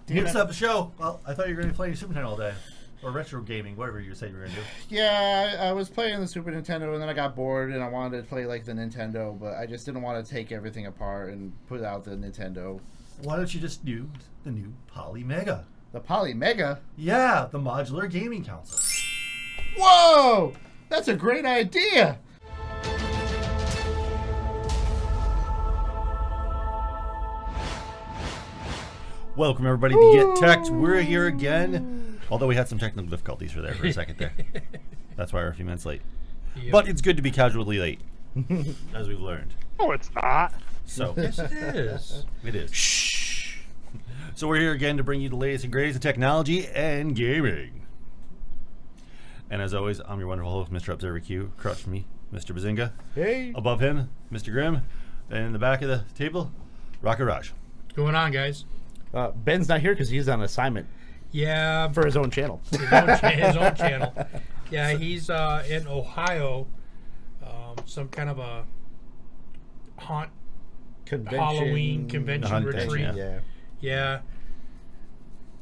Mix up the show. Well, I thought you were going to be playing Super Nintendo all day. Or retro gaming, whatever you said you were going to do. Yeah, I was playing the Super Nintendo, and then I got bored, and I wanted to play like the Nintendo, but I just didn't want to take everything apart and put out the Nintendo. Why don't you just use the new Polymega? The Polymega? Yeah, the modular gaming console. Whoa! That's a great idea! Welcome everybody to getTekt. We're here again. Although we had some technical difficulties for a second there. That's why we're a few minutes late. Yep. But it's good to be casually late, as we've learned. Oh, it's not. So yes, it is. It is. Shh. So we're here again to bring you the latest and greatest in technology and gaming. And as always, I'm your wonderful host, Mr. Observer Q. Across from me, Mr. Bazinga. Hey. Above him, Mr. Grimm. And in the back of the table, Rocket Raj. What's going on, guys? Ben's not here because he's on assignment. Yeah. For his own channel. His own channel. Yeah, he's in Ohio. Some kind of a Halloween convention retreat. Yeah.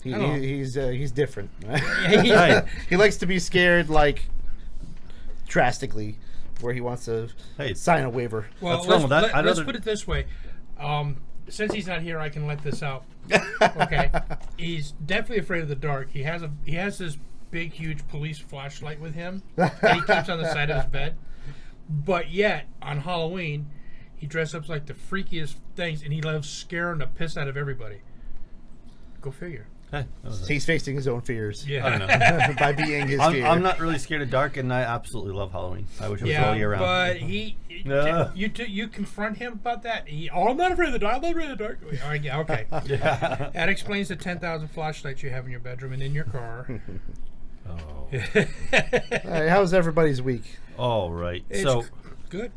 He's different. He likes to be scared, like, drastically, where he wants to sign a waiver. Well, what's wrong with that? Let's put it this way. Since he's not here, I can let this out. Okay, he's definitely afraid of the dark. He has this big, huge police flashlight with him that he keeps on the side of his bed. But yet, on Halloween, he dresses up like the freakiest things, and he loves scaring the piss out of everybody. Go figure. Hey, he's facing his own fears. Yeah, I don't know. By being his fear. I'm not really scared of dark, and I absolutely love Halloween. I wish it was all year round. But you confront him about that. I'm not afraid of the dark. I'm not afraid of the dark. Okay. Yeah. That explains the 10,000 flashlights you have in your bedroom and in your car. Oh. Hey, how's everybody's week? All right. It's good.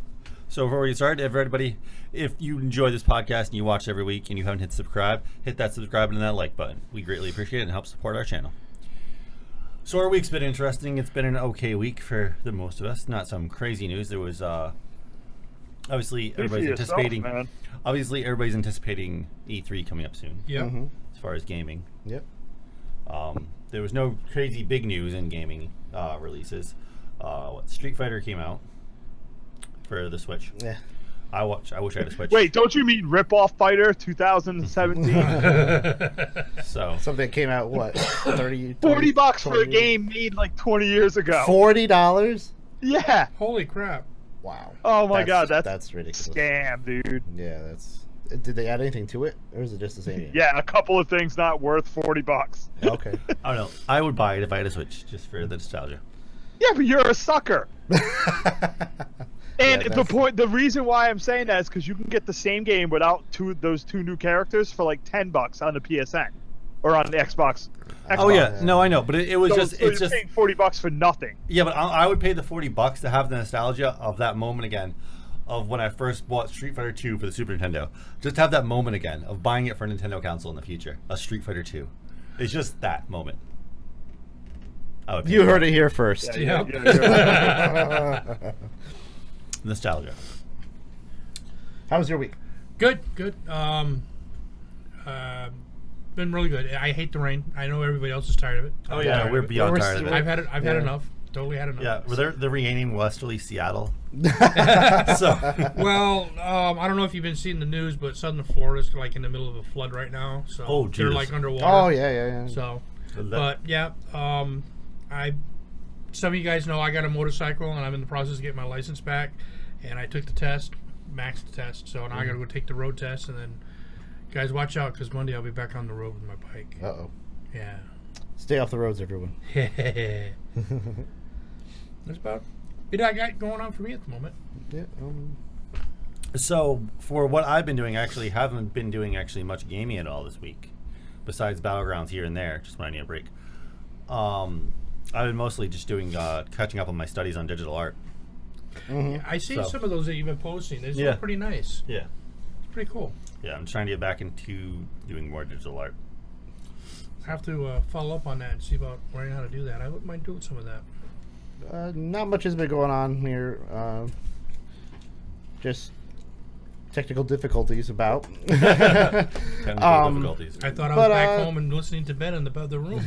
So before we get started, everybody, if you enjoy this podcast and you watch every week and you haven't hit subscribe, hit that subscribe and that like button. We greatly appreciate it and help support our channel. So our week's been interesting. It's been an okay week for the most of us. Not some crazy news. There was obviously everybody's anticipating. Obviously everybody's anticipating E3 coming up soon. Yeah. Mm-hmm. As far as gaming. Yep. There was no crazy big news in gaming releases. Street Fighter came out for the Switch. Yeah. I wish I had a Switch. Wait, don't you mean Rip-Off Fighter 2017? So something that came out what? $40 for a game made like 20 years ago. $40? Yeah. Holy crap! Wow. Oh my god, that's ridiculous. Scam, dude. Yeah, that's. Did they add anything to it, or is it just the same game? Yeah, a couple of things not worth $40. Okay. I don't know. I would buy it if I had a Switch, just for the nostalgia. Yeah, but you're a sucker. And the reason why I'm saying that is because you can get the same game without those two new characters for like $10 on the PSN or on the Xbox. Oh yeah, no, I know, but it was so it's you're paying $40 for nothing. Yeah, but I would pay the $40 to have the nostalgia of that moment again, of when I first bought Street Fighter 2 for the Super Nintendo. Just to have that moment again of buying it for a Nintendo console in the future, a Street Fighter 2. It's just that moment. You heard it here first. Yeah. Nostalgia. How was your week? Good. Been really good. I hate the rain. I know everybody else is tired of it. Oh yeah, we're beyond tired of it. I've had enough. Totally had enough. Yeah, they're renaming Westerly Seattle. So well, I don't know if you've been seeing the news, but Southern Florida's like in the middle of a flood right now. So they're like underwater. Oh yeah. So, but yeah, some of you guys know I got a motorcycle and I'm in the process of getting my license back, and I took the test, maxed the test. So now I got to go take the road test, and then guys watch out because Monday I'll be back on the road with my bike. Uh-oh. Yeah. Stay off the roads, everyone. That's about it I got going on for me at the moment. Yeah. So for what I've been doing, I actually haven't been doing much gaming at all this week, besides Battlegrounds here and there, just when I need a break. I've been mostly just doing catching up on my studies on digital art. Mm-hmm. Yeah, I see some of those that you've been posting. They look pretty nice. Yeah. It's pretty cool. Yeah, I'm trying to get back into doing more digital art. I have to follow up on that and see about learning how to do that. I wouldn't mind doing some of that. Not much has been going on here. Just technical difficulties about. Technical difficulties. I thought I was back home and listening to Ben in the other room.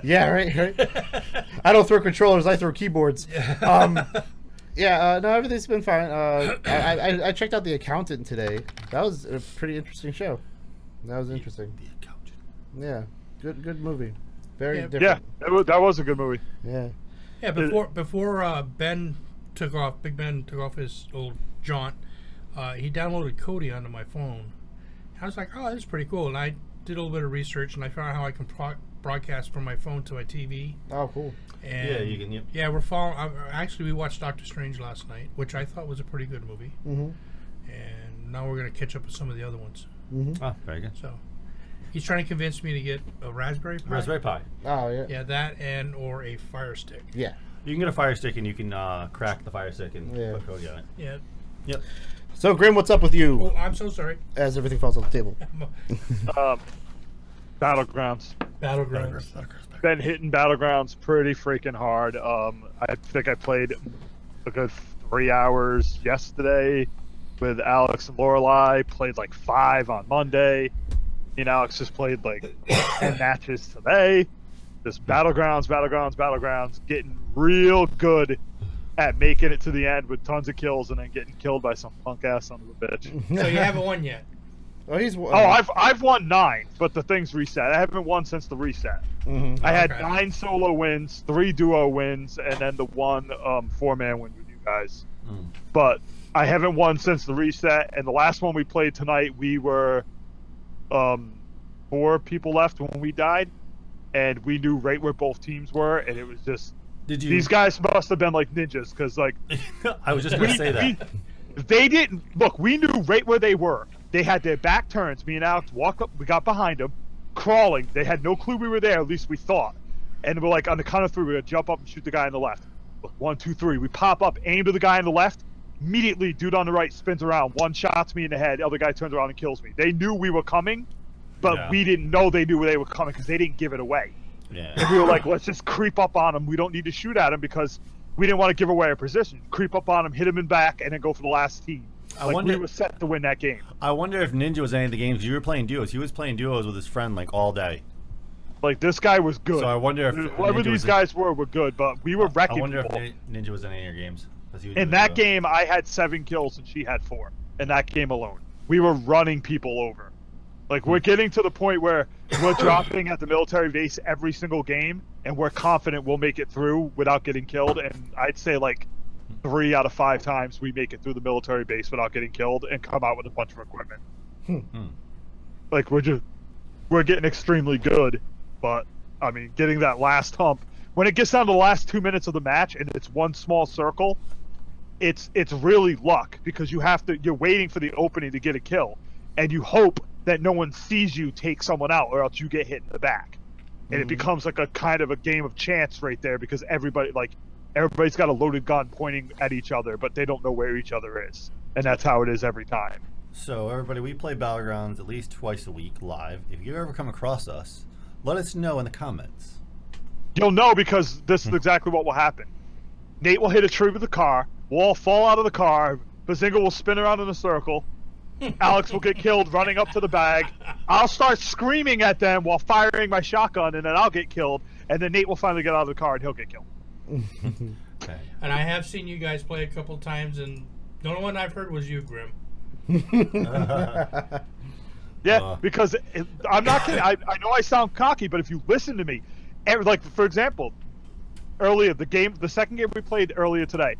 Yeah, right. I don't throw controllers; I throw keyboards. No, everything's been fine. I checked out The Accountant today. That was a pretty interesting show. That was interesting. The Accountant. Yeah, good movie. Very Yeah, different. that was a good movie. Yeah. Yeah, before Ben took off, Big Ben took off his old jaunt, he downloaded Kodi onto my phone. I was like, oh, this is pretty cool. And I did a little bit of research, and I found out how I can broadcast from my phone to my TV. Oh, cool. And Yeah, you can. Yep. Yeah, we're following. Actually, we watched Doctor Strange last night, which I thought was a pretty good movie. Mm-hmm. And now we're going to catch up with some of the other ones. Mm-hmm. Oh, very good. So he's trying to convince me to get a Raspberry Pi. Raspberry Pi. Oh, yeah. Yeah, that or a Fire Stick. Yeah. You can get a Fire Stick and you can crack the Fire Stick and put Kodi on it. Yeah. Yep. So, Grim, what's up with you? Oh, I'm so sorry. As everything falls on the table. Battlegrounds. Battlegrounds. Been hitting Battlegrounds pretty freaking hard. I think I played a good 3 hours yesterday with Alex and Lorelai. Played like 5 on Monday. Me and Alex just played like 10 matches today. Just Battlegrounds, getting real good at making it to the end with tons of kills and then getting killed by some punk ass son of a bitch. So you haven't won yet. Oh, I've won 9, but the thing's reset. I haven't won since the reset. Mm-hmm. I had 9 solo wins, 3 duo wins, and then the 1 4-man win with you guys. But I haven't won since the reset. And the last one we played tonight, we were 4 people left when we died, and we knew right where both teams were, and it was just these guys must have been like ninjas because like I was just gonna say that. They didn't look. We knew right where they were. They had their back turns. Me and Alex walk up. We got behind them, crawling. They had no clue we were there. At least we thought. And we're like, on the count of 3, we're gonna jump up and shoot the guy on the left. Look, 1, 2, 3. We pop up, aim to the guy on the left. Immediately, dude on the right spins around. One shots me in the head. The other guy turns around and kills me. They knew we were coming, but we didn't know they knew they were coming because they didn't give it away. Yeah. And we were like, let's just creep up on them. We don't need to shoot at them because we didn't want to give away our position. Creep up on them, hit them in back, and then go for the last team. We were set to win that game. I wonder if Ninja was any of the games, because you were playing duos. He was playing duos with his friend like all day. Like, this guy was good. So I wonder if whoever these guys were good, but we were wrecking I wonder people. if Ninja was in any of your games. In that game, I had 7 kills and she had 4. In that game alone. We were running people over. Like, we're getting to the point where we're dropping at the military base every single game, and we're confident we'll make it through without getting killed. And I'd say, like, 3 out of 5 times we make it through the military base without getting killed and come out with a bunch of equipment. Like, we're getting extremely good, but, I mean, getting that last hump. When it gets down to the last 2 minutes of the match and it's one small circle, it's really luck because you're waiting for the opening to get a kill, and you hope that no one sees you take someone out or else you get hit in the back. And it becomes like a kind of a game of chance right there because everybody's got a loaded gun pointing at each other, but they don't know where each other is. And that's how it is every time. So everybody, we play Battlegrounds at least twice a week live. If you ever come across us, let us know in the comments. You'll know because this is exactly what will happen. Nate will hit a tree with the car, we'll all fall out of the car, Bazinga will spin around in a circle, Alex will get killed running up to the bag. I'll start screaming at them while firing my shotgun, and then I'll get killed. And then Nate will finally get out of the car, and he'll get killed. Okay. And I have seen you guys play a couple times, and the only one I've heard was you, Grim. Yeah, because I'm not kidding. I know I sound cocky, but if you listen to me, like for example, earlier the second game we played earlier today,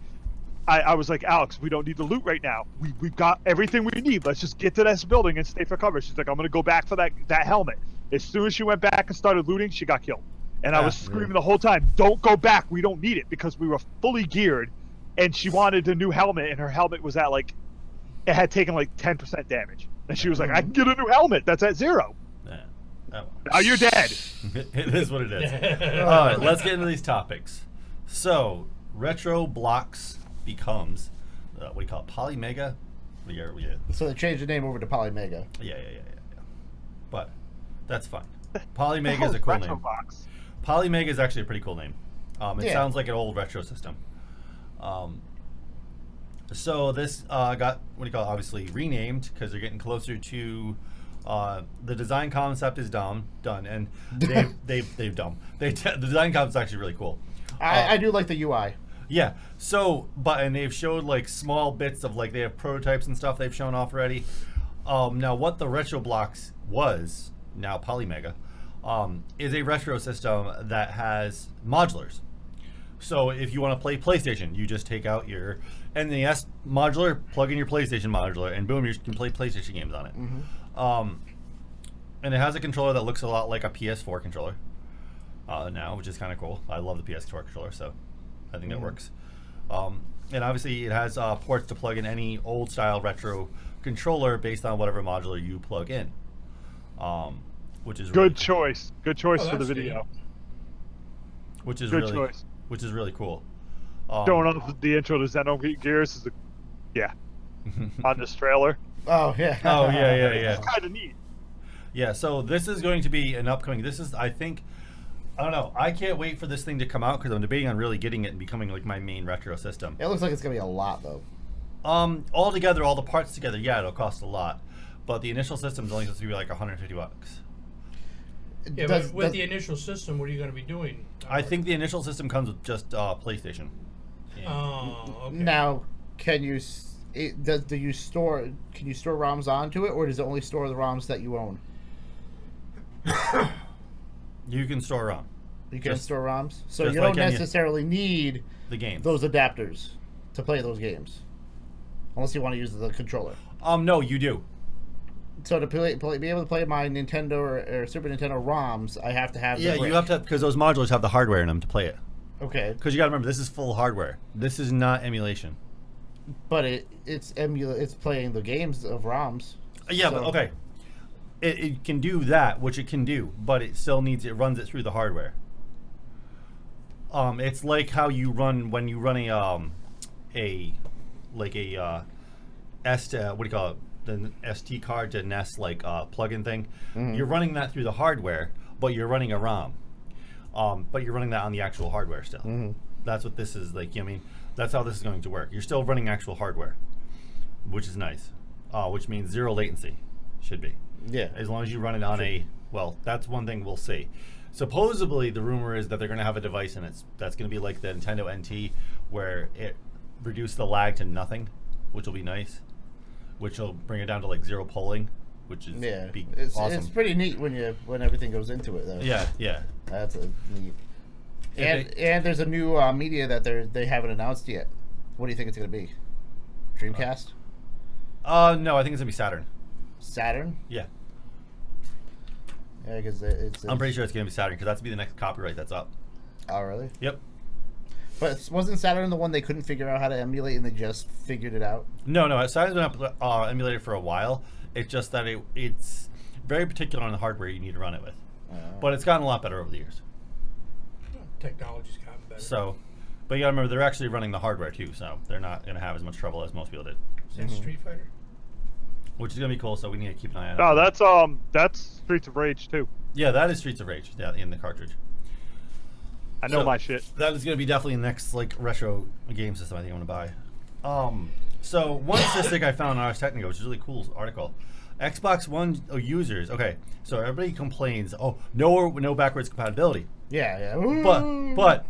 I was like, Alex, we don't need to loot right now. We've got everything we need. Let's just get to this building and stay for cover. She's like, I'm going to go back for that helmet. As soon as she went back and started looting, she got killed. And I was screaming the whole time, don't go back. We don't need it because we were fully geared. And she wanted a new helmet, and her helmet was at it had taken 10% damage. And she was like, I can get a new helmet. That's at 0. Yeah. Oh. Now you're dead. It is what it is. All right, let's get into these topics. So, RetroBlox becomes, what do you call it, Polymega? So they changed the name over to Polymega. Yeah. But that's fine. Polymega is a cool name. RetroBlox. Polymega is actually a pretty cool name. It Yeah. sounds like an old retro system. So this got, what do you call it, obviously renamed because they're getting closer to the design concept is done, and they've done. The design concept is actually really cool. I do like the UI. Yeah. So, and they've showed like small bits of like they have prototypes and stuff they've shown off already. Now, what the RetroBlox was, now Polymega, is a retro system that has modulars. So if you want to play PlayStation, you just take out your NES modular, plug in your PlayStation modular, and boom, you can play PlayStation games on it. And it has a controller that looks a lot like a PS4 controller now, which is kind of cool. I love the PS4 controller, so I think that works. And obviously, it has ports to plug in any old-style retro controller based on whatever modular you plug in, which is Good choice. Good choice for the that's video. which is Good really choice. which is really cool. Showing off the intro to Xenogears is on this trailer. Oh yeah. Oh yeah. It's kind of neat. Yeah, so this is going to be an upcoming. This is, I think, I don't know. I can't wait for this thing to come out because I'm debating on really getting it and becoming like my main retro system. It looks like it's gonna be a lot though. All together, all the parts together, yeah, it'll cost a lot. But the initial system's only supposed to be like $150. Yeah, but with the initial system, what are you going to be doing? I think the initial system comes with just PlayStation. Yeah. Oh, okay. Now, can you store ROMs onto it, or does it only store the ROMs that you own? You can store ROM. You can Just- store ROMs, so just you like don't any- necessarily need The game. those adapters to play those games, unless you want to use the controller. No, you do. So to be able to play my Nintendo or Super Nintendo ROMs, I have to have. Yeah, the brick. you have to, because those modules have the hardware in them to play it. Okay, Because you got to remember, this is full hardware. This is not emulation. but it's playing the games of ROMs. Yeah, So- but okay. It can do that, which it can do, but it still needs, it runs it through the hardware. It's like how you run when you run what do you call it? The SD card to NES plug-in thing. You're running that through the hardware, but you're running a ROM. But you're running that on the actual hardware still. That's what this is like. I mean, that's how this is going to work. You're still running actual hardware, which is nice. Which means zero latency, should be. Yeah. As long as you run it on well, that's one thing we'll see. Supposedly, the rumor is that they're going to have a device in it that's going to be like the Nintendo NT, where it reduces the lag to nothing, which will be nice. Which will bring it down to like zero polling, which is awesome. It's pretty neat when everything goes into it though. Yeah. That's neat. If And there's a new media that they haven't announced yet. What do you think it's gonna be? Dreamcast? No, I think it's gonna be Saturn. Saturn? Yeah, Yeah, because it's. I'm pretty sure it's gonna be Saturn because that's gonna be the next copyright that's up. Oh really? Yep. But wasn't Saturn the one they couldn't figure out how to emulate and they just figured it out? No, Saturn's been emulated for a while. It's just that it's very particular on the hardware you need to run it with. But it's gotten a lot better over the years. Technology's gotten better. So, but you gotta remember they're actually running the hardware too, so they're not gonna have as much trouble as most people did. Is that Street Fighter? Which is gonna be cool. So we need to keep an eye on it. No, that's Streets of Rage too. Yeah, that is Streets of Rage. Yeah, in the cartridge. I know So, my shit. That is going to be definitely the next like retro game system I think I'm going to buy. So one statistic I found on Ars Technica, which is a really cool article. Xbox One users. Okay, so everybody complains. Oh, no backwards compatibility. Yeah. Ooh. But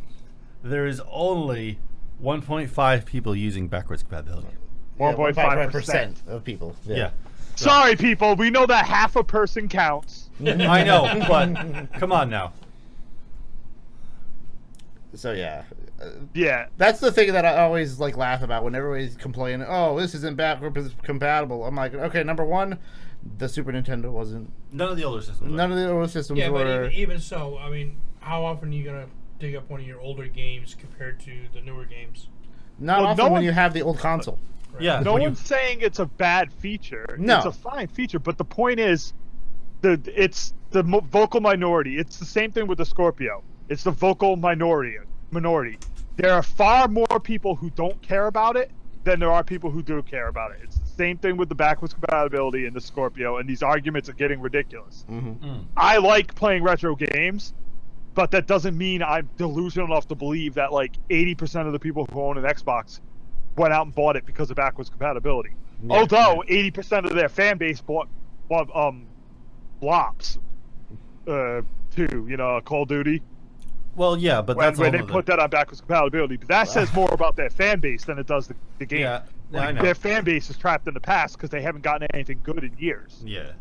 there is only 1.5 people using backwards compatibility. 1.5% of people. Yeah. Sorry, people. We know that half a person counts. I know, but come on now. So yeah. Yeah. That's the thing that I always laugh about when everybody's complaining. Oh, this isn't backwards compatible. I'm like, okay, number one, the Super Nintendo wasn't. None of the older systems. None of the older systems Yeah, were. but even so, I mean, how often are you gonna dig up one of your older games compared to the newer games? Not Well, often no when one- you have the old console. Right? Yeah. No when one's saying it's a bad feature. No. It's a fine feature, but the point is, it's the vocal minority. It's the same thing with the Scorpio. It's the vocal minority. There are far more people who don't care about it than there are people who do care about it. It's the same thing with the backwards compatibility in the Scorpio, and these arguments are getting ridiculous. I like playing retro games, but that doesn't mean I'm delusional enough to believe that 80% of the people who own an Xbox went out and bought it because of backwards compatibility. Yeah, Although 80% of their fan base bought Blops too, Call of Duty. Well, yeah, but that's when all they of the- put that on backwards compatibility. But that says more about their fan base than it does the game. Yeah, I know. Their fan base is trapped in the past because they haven't gotten anything good in years. Yeah.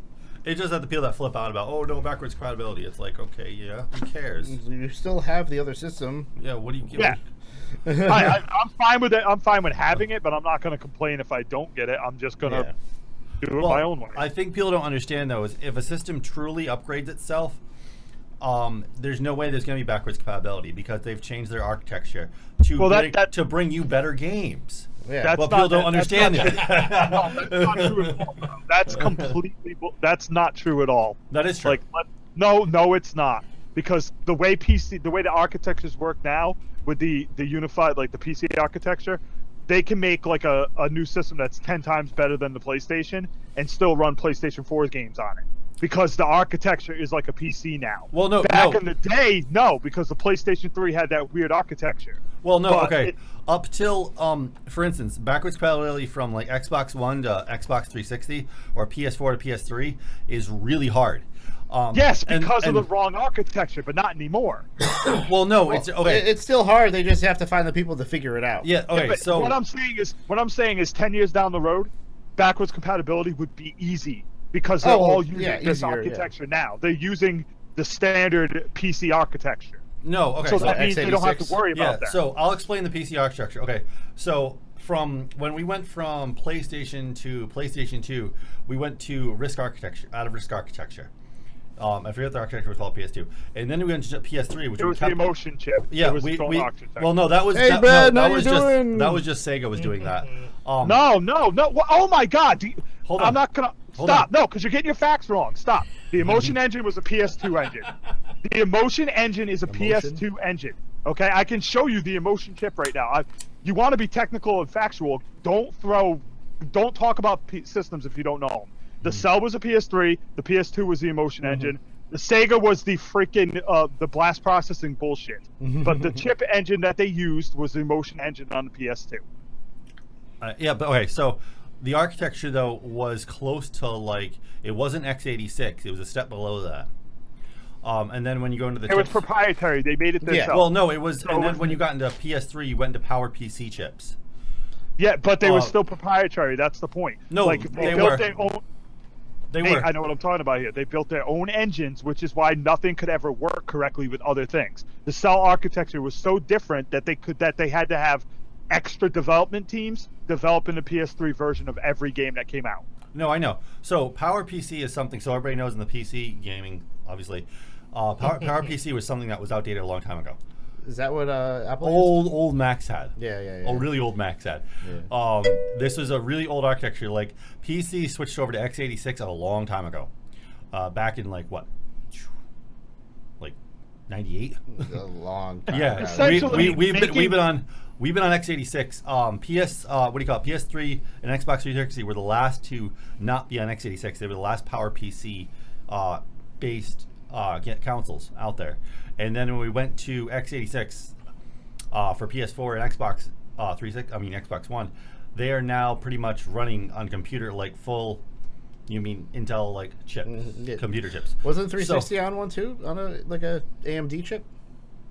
It just had the people that flip out about, oh, no, backwards compatibility. It's like, okay, yeah, who cares? You still have the other system. Yeah, what do you... Yeah. I'm fine with it. I'm fine with having it, but I'm not going to complain if I don't get it. I'm just going to do it my own way. I think people don't understand, though, is if a system truly upgrades itself, there's no way there's going to be backwards compatibility because they've changed their architecture to bring you better games. Yeah. But people don't understand that. No, that's not true at all. That's completely. That's not true at all. That is true. No, it's not. Because the way the architectures work now with the unified, like the PC architecture, they can make like a new system that's 10 times better than the PlayStation and still run PlayStation 4's games on it. Because the architecture is like a PC now. Well, no, Back in the day, no, because the PlayStation 3 had that weird architecture. Well, no, But okay. Up till, for instance, backwards compatibility from like Xbox One to Xbox 360 or PS4 to PS3 is really hard. Yes, because of the wrong architecture, but not anymore. Well, no, it's okay. It's still hard. They just have to find the people to figure it out. Yeah, okay. But So what I'm saying is 10 years down the road, backwards compatibility would be easy because they're all using this architecture now. They're using the standard PC architecture. no, okay. So that means they don't have to worry about that. So I'll explain the PC architecture. Okay, so from when we went from PlayStation to PlayStation 2, we went to RISC architecture, out of RISC architecture. I forget the architecture was called PS2, and then we went to PS3, which It was the emotion chip. Yeah, it was its own architecture. well, no, that was Hey, Brad, how you doing? that was just Sega was doing that. No. Oh my God! Hold on. I'm not gonna Hold stop. on. No, because you're getting your facts wrong. Stop. The emotion engine was a PS2 engine. The emotion engine is a PS2 engine. Okay, I can show you the emotion chip right now. You want to be technical and factual? Don't talk about systems if you don't know them. The Cell was a PS3. The PS2 was the emotion engine. The Sega was the freaking the blast processing bullshit. But the chip engine that they used was the emotion engine on the PS2. Yeah, but okay, so the architecture though was close to like it wasn't x86; it was a step below that. And then when you go into the It was proprietary. They made it themselves. well, no, it was. And then when you got into PS3, you went into Power PC chips. Yeah, but they were still proprietary. That's the point. No, like they built were. their own. They Hey, were. I know what I'm talking about here. They built their own engines, which is why nothing could ever work correctly with other things. The Cell architecture was so different that they had to have extra development teams developing the PS3 version of every game that came out. No, I know. So Power PC is something. So everybody knows in the PC gaming, obviously, Power PC was something that was outdated a long time ago. Is that what Apple Old Macs had. Yeah. Oh, really old Macs had. Yeah. This was a really old architecture. Like PC switched over to x86 a long time ago. Back in like what? Like 98. A long time Yeah, ago. Essentially we've been on x86. PS3 and Xbox 360 were the last to not be on x86. They were the last Power PC based consoles out there. And then when we went to x86 for PS4 and Xbox Xbox One, they are now pretty much running on computer like full. You mean Intel like chip Yeah. computer chips? Wasn't 360 on one too? On a AMD chip?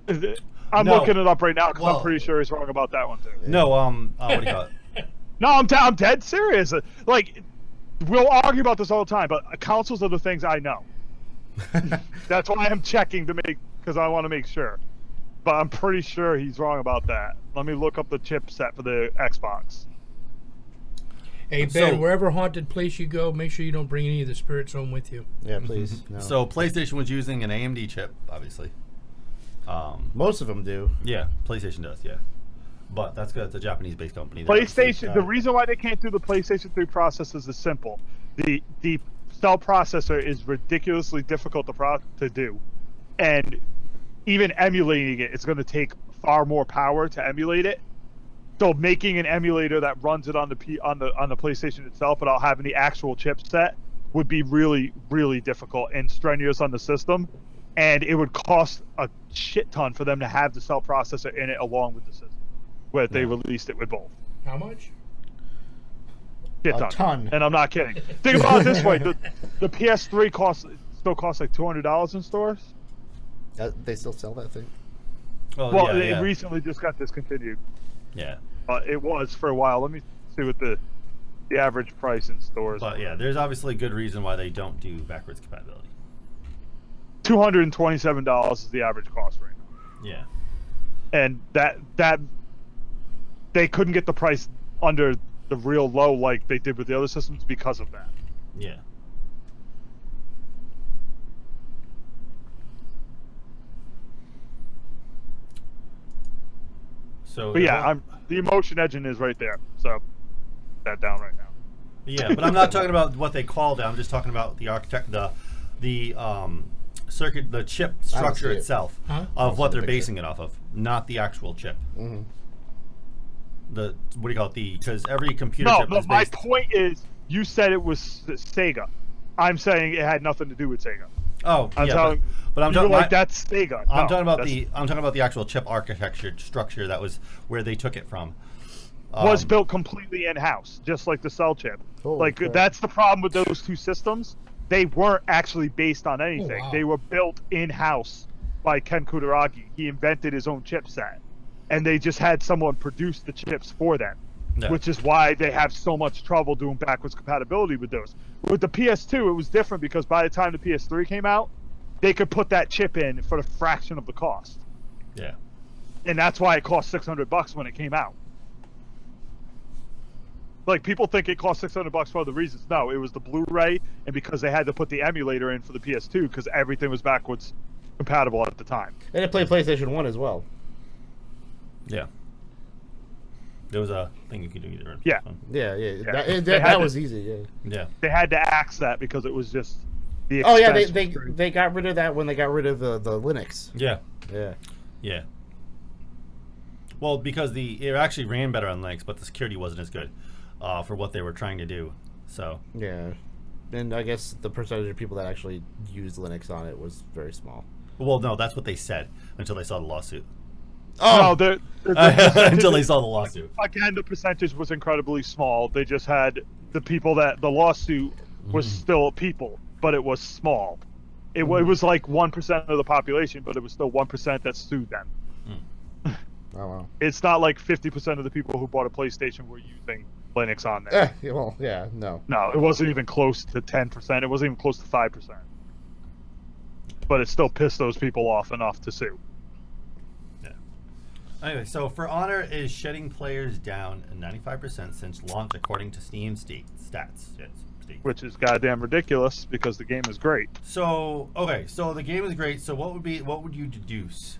I'm No. looking it up right now because Well- I'm pretty sure he's wrong about that one too. No, what do you call it? No, I'm dead serious. Like, we'll argue about this all the time, but consoles are the things I know. That's why I'm checking because I want to make sure. But I'm pretty sure he's wrong about that. Let me look up the chipset for the Xbox. Hey, Ben, So- wherever haunted place you go, make sure you don't bring any of the spirits home with you. Yeah, please. No. So PlayStation was using an AMD chip, obviously. Most of them do. Yeah, PlayStation does, yeah. But that's good. It's a Japanese-based company. PlayStation. The reason why they can't do the PlayStation 3 processors is simple. The cell processor is ridiculously difficult to do, and even emulating it is going to take far more power to emulate it. So making an emulator that runs it on the PlayStation itself without having the actual chipset would be really, really difficult and strenuous on the system, and it would cost a shit ton for them to have the cell processor in it along with the system, where they released it with both. How much? Shit A ton. ton. And I'm not kidding. Think about it this way: the PS3 still costs like $200 in stores. They still sell that thing? Oh, Well, yeah, it yeah. recently just got discontinued. Yeah. It was for a while. Let me see what the average price in stores. But yeah, there's obviously a good reason why they don't do backwards compatibility. $227 is the average cost right now. Yeah. And that they couldn't get the price under the real low like they did with the other systems because of that. Yeah. So, But yeah, the emotion engine is right there. So that down right now. yeah, but I'm not talking about what they called it. I'm just talking about the the circuit, the chip structure see it. itself Huh? of what see the they're picture. basing it off of, not the actual chip. Mm-hmm. The what do you call it? Because every computer No, chip but is my based. point is, you said it was Sega. I'm saying it had nothing to do with Sega. Oh, I'm yeah, telling but I'm you were talking like that's Sega. I'm No, talking about the actual chip architecture structure that was where they took it from. was built completely in house, just like the cell chip. Holy Like crap. that's the problem with those two systems. They weren't actually based on anything. wow. They were built in house by Ken Kutaragi. He invented his own chipset, and they just had someone produce the chips for them. Yeah. Which is why they have so much trouble doing backwards compatibility with those. With the PS2, it was different because by the time the PS3 came out, they could put that chip in for a fraction of the cost, Yeah. and that's why it cost $600 when it came out. Like people think it cost $600 for other reasons. No, it was the Blu-ray, and because they had to put the emulator in for the PS2 because everything was backwards compatible at the time. And it played PlayStation 1 as well. Yeah. There was a thing you could do either. Yeah. Yeah. They That had was to- easy, yeah. Yeah. They had to axe that because it was just the Oh, yeah, expense was they got rid of that when they got rid of the Linux. Yeah. Yeah. Yeah. Well, because it actually ran better on Linux, but the security wasn't as good for what they were trying to do. So Yeah. And I guess the percentage of people that actually used Linux on it was very small. well, no, that's what they said until they saw the lawsuit. No, the Until they saw the lawsuit. again, the percentage was incredibly small. They just had the people that the lawsuit was still people, but it was small. It was like 1% of the population, but it was still 1% that sued them. Oh, wow. It's not like 50% of the people who bought a PlayStation were using Linux on there. Well, yeah, no. No, it wasn't even close to 10%. It wasn't even close to 5%. But it still pissed those people off enough to sue. Anyway, so For Honor is shedding players down 95% since launch, according to Steam stats. Yes, Steam. Which is goddamn ridiculous because the game is great. So okay, so the game is great. So what would you deduce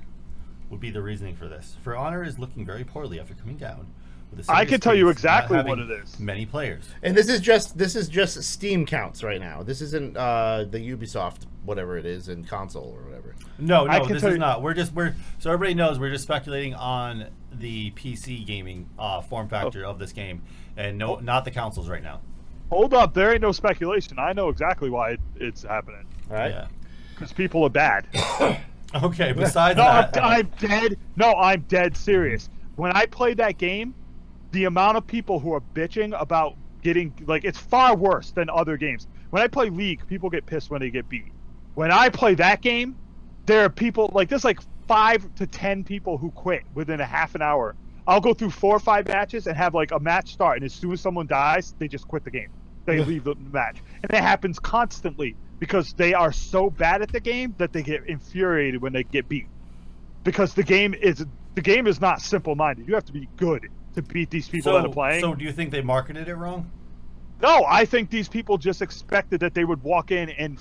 would be the reasoning for this? For Honor is looking very poorly after coming down. With a I serious can tell you case, not exactly having what it is. Many players. And this is just Steam counts right now. This isn't the Ubisoft whatever it is in console or whatever. No, I can this tell is you- not. We're so everybody knows we're just speculating on the PC gaming form factor of this game, and not the consoles right now. Hold up, there ain't no speculation. I know exactly why it's happening. All right. Yeah. Because people are bad. Okay. Besides No, that, I'm dead. No, I'm dead serious. When I played that game, the amount of people who are bitching about getting it's far worse than other games. When I play League, people get pissed when they get beat. When I play that game, there are people there's 5 to 10 people who quit within a half an hour. I'll go through 4 or 5 matches and have a match start, and as soon as someone dies, they just quit the game. They leave the match, and it happens constantly because they are so bad at the game that they get infuriated when they get beat. Because the game is not simple-minded. You have to be good to beat these people that are playing. So do you think they marketed it wrong? No, I think these people just expected that they would walk in and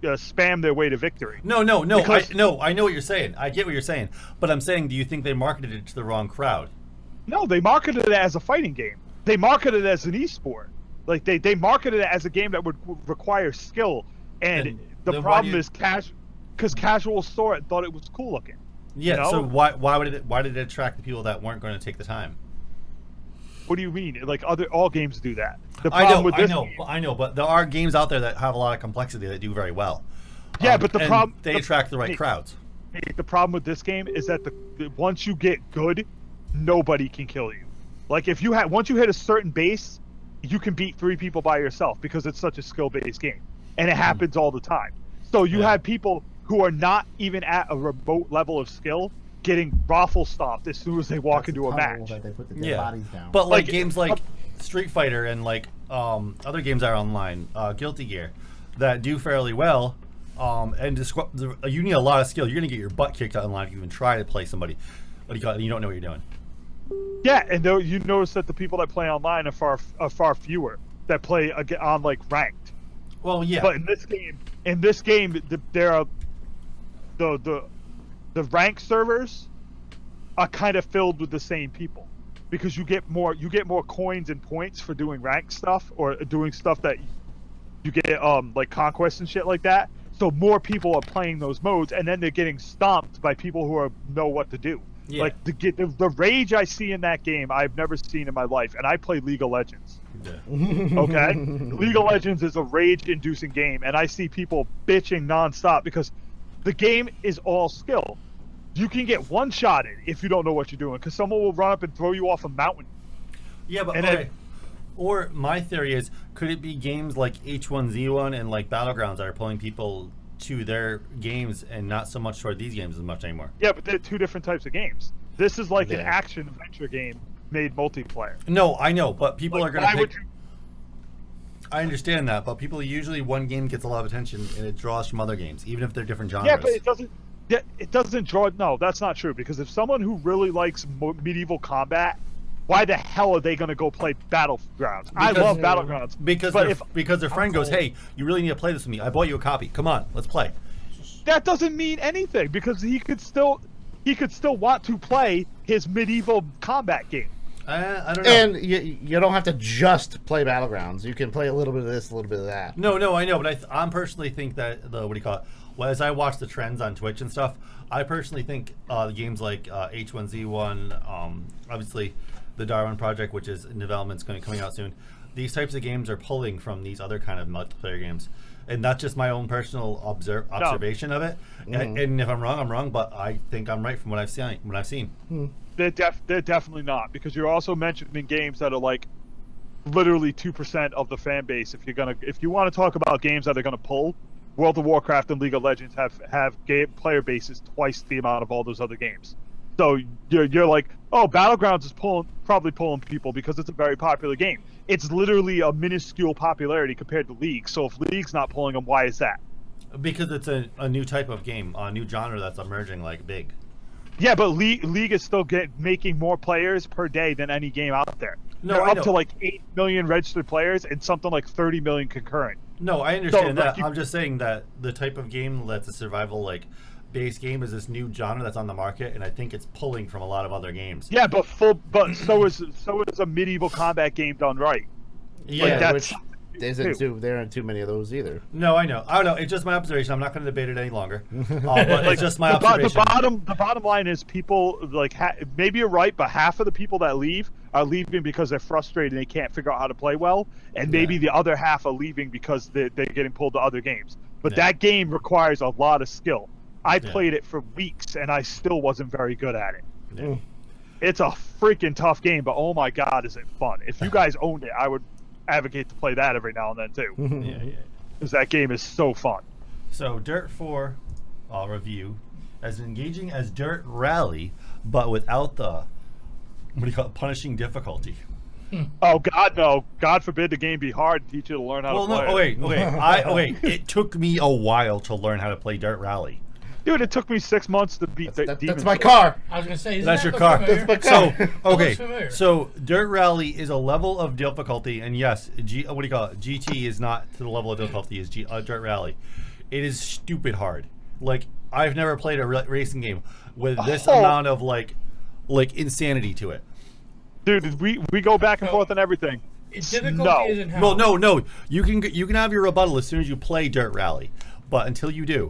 spam their way to victory. No. Because- I know what you're saying. I get what you're saying. But I'm saying, do you think they marketed it to the wrong crowd? No, they marketed it as a fighting game. They marketed it as an esport. They marketed it as a game that would require skill. And the then why problem do you- is because casual store thought it was cool looking. Yeah. You know? So why did it attract the people that weren't going to take the time? What do you mean? All games do that. The I problem know, with I this know, game, I know, but there are games out there that have a lot of complexity that do very well. Yeah, but the and problem- they the- attract the right hey, crowds. the problem with this game is that once you get good, nobody can kill you. Like if you had once you hit a certain base, you can beat 3 people by yourself because it's such a skill-based game, and it happens all the time. So you have people who are not even at a remote level of skill getting raffle stomped as soon as they walk into a match. That they put the dead bodies down. But like games like Street Fighter and like other games that are online, Guilty Gear, that do fairly well, and you need a lot of skill. You're gonna get your butt kicked out online if you even try to play somebody. What do you call it? You don't know what you're doing. Yeah, and though you notice that the people that play online are far fewer that play on like ranked. Well, yeah. But in this game, there are the ranked servers are kind of filled with the same people because you get more coins and points for doing ranked stuff or doing stuff that you get like conquest and shit like that. So more people are playing those modes, and then they're getting stomped by people who know what to do. Yeah. Like the rage I see in that game, I've never seen in my life, and I play League of Legends. Yeah. Okay, League of Legends is a rage-inducing game, and I see people bitching nonstop because the game is all skill. You can get one-shotted if you don't know what you're doing, because someone will run up and throw you off a mountain. Yeah, but And okay. then- Or my theory is, could it be games like H1Z1 and like Battlegrounds that are pulling people to their games and not so much toward these games as much anymore? Yeah, but they're 2 different types of games. This is like an action-adventure game made multiplayer. No, I know, but people Like, are going why to would pick... you? I understand that, but people usually, one game gets a lot of attention and it draws from other games, even if they're different genres. Yeah, but it doesn't. Yeah, it doesn't draw. No, that's not true. Because if someone who really likes medieval combat, why the hell are they going to go play Battlegrounds? I love Battlegrounds because their friend goes, "Hey, you really need to play this with me. I bought you a copy. Come on, let's play." That doesn't mean anything because he could still want to play his medieval combat game. I don't know. And you don't have to just play Battlegrounds. You can play a little bit of this, a little bit of that. No, I know, but I personally think that well, as I watch the trends on Twitch and stuff, I personally think games like H1Z1, obviously the Darwin Project, which is in development, is coming out soon. These types of games are pulling from these other kind of multiplayer games, and that's just my own personal observation of it. And if I'm wrong, I'm wrong, but I think I'm right from what I've seen. They're definitely not, because you're also mentioning games that are like literally 2% of the fan base. If you want to talk about games that are gonna pull, World of Warcraft and League of Legends have player bases twice the amount of all those other games. So you're like, oh, Battlegrounds is probably pulling people because it's a very popular game. It's literally a minuscule popularity compared to League. So if League's not pulling them, why is that? Because it's a new type of game, a new genre that's emerging like big. Yeah, but League is still making more players per day than any game out there. No, They're I up know. to like 8 million registered players and something like 30 million concurrent. No, I understand So, that. like, I'm just saying that the type of game that's a survival like base game is this new genre that's on the market, and I think it's pulling from a lot of other games. Yeah, but so is a medieval combat game done right. Yeah, Like, that's There aren't too many of those either. No, I know. I don't know. It's just my observation. I'm not going to debate it any longer. But it's just my the observation. bottom line is people like maybe you're right, but half of the people that leave are leaving because they're frustrated and they can't figure out how to play well, and maybe the other half are leaving because they're getting pulled to other games. But that game requires a lot of skill. I played it for weeks and I still wasn't very good at it. Yeah. It's a freaking tough game, but oh my god, is it fun! If you guys owned it, I would advocate to play that every now and then too. Yeah. Because that game is so fun. So Dirt 4 review, as engaging as Dirt Rally, but without the punishing difficulty. Oh god, no! God forbid the game be hard and teach you to learn how to play. Wait. It took me a while to learn how to play Dirt Rally. Dude, it took me 6 months to beat the Demon That's my Sword. car. I was gonna say, That's your car. That's my So car. okay, familiar. so Dirt Rally is a level of difficulty, and yes, GT is not to the level of difficulty as Dirt Rally. It is stupid hard. Like I've never played a racing game with this amount of like insanity to it. Dude, we go back and forth on everything. Difficulty isn't how. Well, no. You can have your rebuttal as soon as you play Dirt Rally, but until you do,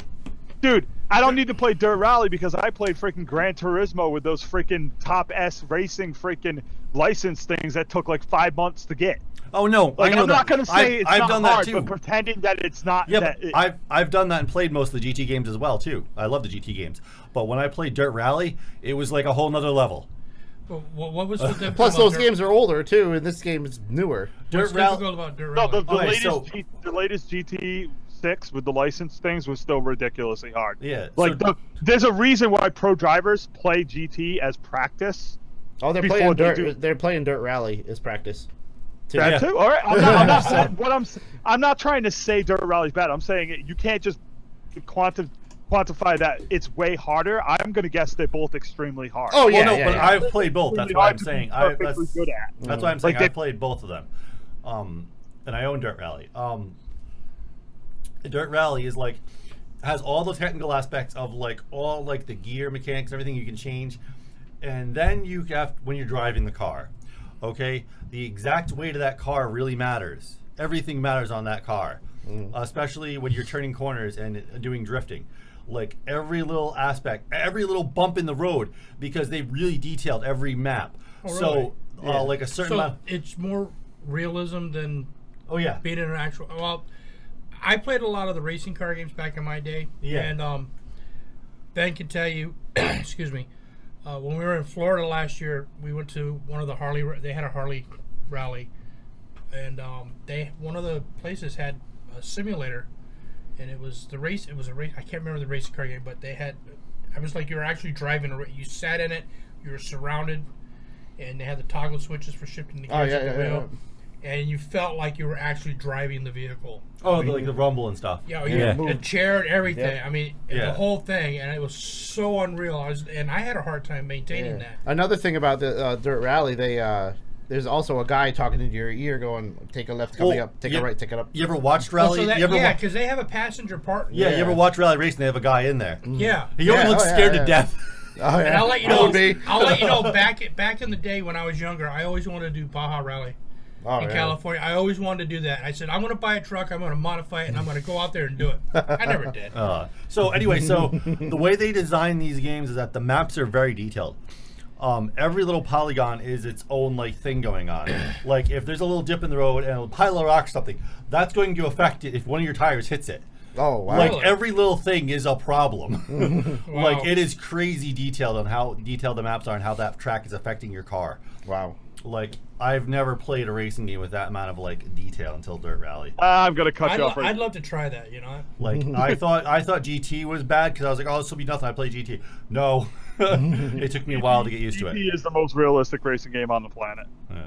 Dude, I don't need to play Dirt Rally because I played freaking Gran Turismo with those freaking top S racing freaking license things that took like 5 months to get. oh no, Like, I know I'm that. not gonna say it's I've not done hard, that too. but pretending that it's not. Yeah, that but I've done that and played most of the GT games as well too. I love the GT games, but when I played Dirt Rally, it was like a whole nother level. What was the difference? Plus, about those games are older too, and this game is newer. What's Dirt Rally. difficult about Dirt No, Rally? the latest GT 6 with the license things was still ridiculously hard. Yeah. Like so, there's a reason why pro drivers play GT as practice. Oh, they're Before playing they Dirt. do- They're playing Dirt Rally as practice. Too. That Yeah. too. All right. I'm not trying to say Dirt Rally's bad. I'm saying you can't just quantify that it's way harder. I'm gonna guess they're both extremely hard. Oh well, yeah, no, yeah, but yeah. I've played both. That's why I'm saying. Perfectly good at. That's why I'm saying Like they- I played both of them, and I own Dirt Rally. Dirt Rally is like has all the technical aspects of like all like the gear mechanics, everything you can change, and then you have when you're driving the car. Okay, the exact weight of that car really matters. Everything matters on that car, especially when you're turning corners and doing drifting. Like every little aspect, every little bump in the road, because they really detailed every map. Oh, really? So, Yeah. like a certain So amount. it's more realism than Oh yeah, being in an actual. Well, I played a lot of the racing car games back in my day. Yeah. And Ben can tell you, excuse me, when we were in Florida last year, we went to one of the Harley. They had a Harley rally, and one of the places had a simulator, and it was the race. It was a race. I can't remember the racing car game, but they had. I was like you were actually driving a. You sat in it. You were surrounded, and they had the toggle switches for shifting the gears at the wheel. And you felt like you were actually driving the vehicle. oh like the rumble and stuff. Yeah, Yeah. the chair and everything. Yep. I mean, Yeah. the whole thing, and it was so unreal. I had a hard time maintaining that. Another thing about the Dirt Rally, there's also a guy talking into your ear going, "Take a left, coming up. Take a right, take it up." You ever watched Rally? So that, you ever yeah, wa- because they have a passenger part. yeah, you ever watch Rally Racing? They have a guy in there. Yeah. He always Yeah, looks oh, yeah, scared yeah. to death. Oh yeah, And I'll let you That know. would be. I'll let you know. Back in the day when I was younger, I always wanted to do Baja Rally Oh, in yeah. California. I always wanted to do that. I said, I'm going to buy a truck. I'm going to modify it, and I'm going to go out there and do it. I never did. So anyway, the way they design these games is that the maps are very detailed. Every little polygon is its own like thing going on. Like if there's a little dip in the road and a pile of rocks, something that's going to affect it if one of your tires hits it. Oh wow. Like Really? every little thing is a problem. Wow. Like it is crazy detailed on how detailed the maps are and how that track is affecting your car. Wow. Like I've never played a racing game with that amount of like detail until Dirt Rally. I'm gonna cut you off. I'd love to try that, you know? Like I thought GT was bad because I was like, oh, this will be nothing. I play GT. No, it took me a while to get used to it. GT is the most realistic racing game on the planet. Yeah.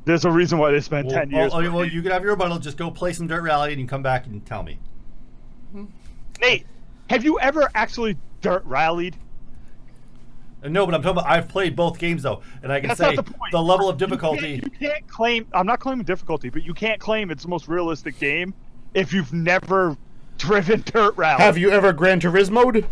There's a reason why they spent 10 years. Well, you can have your rebuttal. Just go play some Dirt Rally and you come back and tell me. Nate, have you ever actually dirt rallied? No, but I'm talking about I've played both games though, and I can That's say not the point. level of difficulty. You can't claim. I'm not claiming difficulty, but you can't claim it's the most realistic game if you've never driven dirt rally. Have you ever Gran Turismo'd?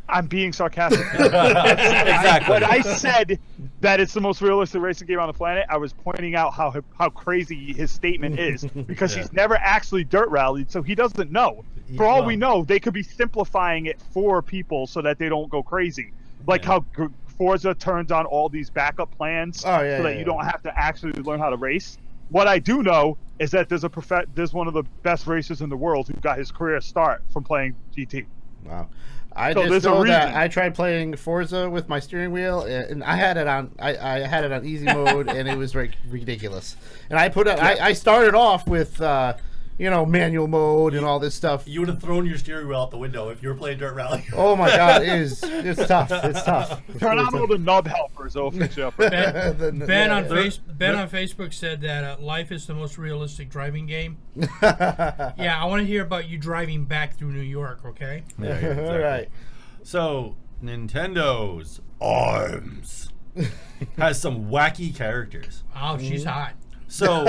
I'm being sarcastic. Exactly. When I said that it's the most realistic racing game on the planet, I was pointing out how crazy his statement is because he's never actually dirt rallied, so he doesn't know. For all we know, they could be simplifying it for people so that they don't go crazy. Like how Forza turns on all these backup plans Oh, yeah, so that yeah, you don't have to actually learn how to race. What I do know is that there's one of the best racers in the world who got his career start from playing GT. Wow. I So just there's a know that reason. I tried playing Forza with my steering wheel, and I had it on. I had it on easy mode, and it was like ridiculous. And I put it. I started off with, manual mode and all this stuff. You would have thrown your steering wheel out the window if you were playing Dirt Rally. Oh my god, it's tough. It's tough. Turn on all the nub helpers, they'll fix you up. Ben on They're- Facebook said that life is the most realistic driving game. Yeah, I want to hear about you driving back through New York, okay? Yeah, exactly. All right. So Nintendo's ARMS has some wacky characters. Oh, she's hot. So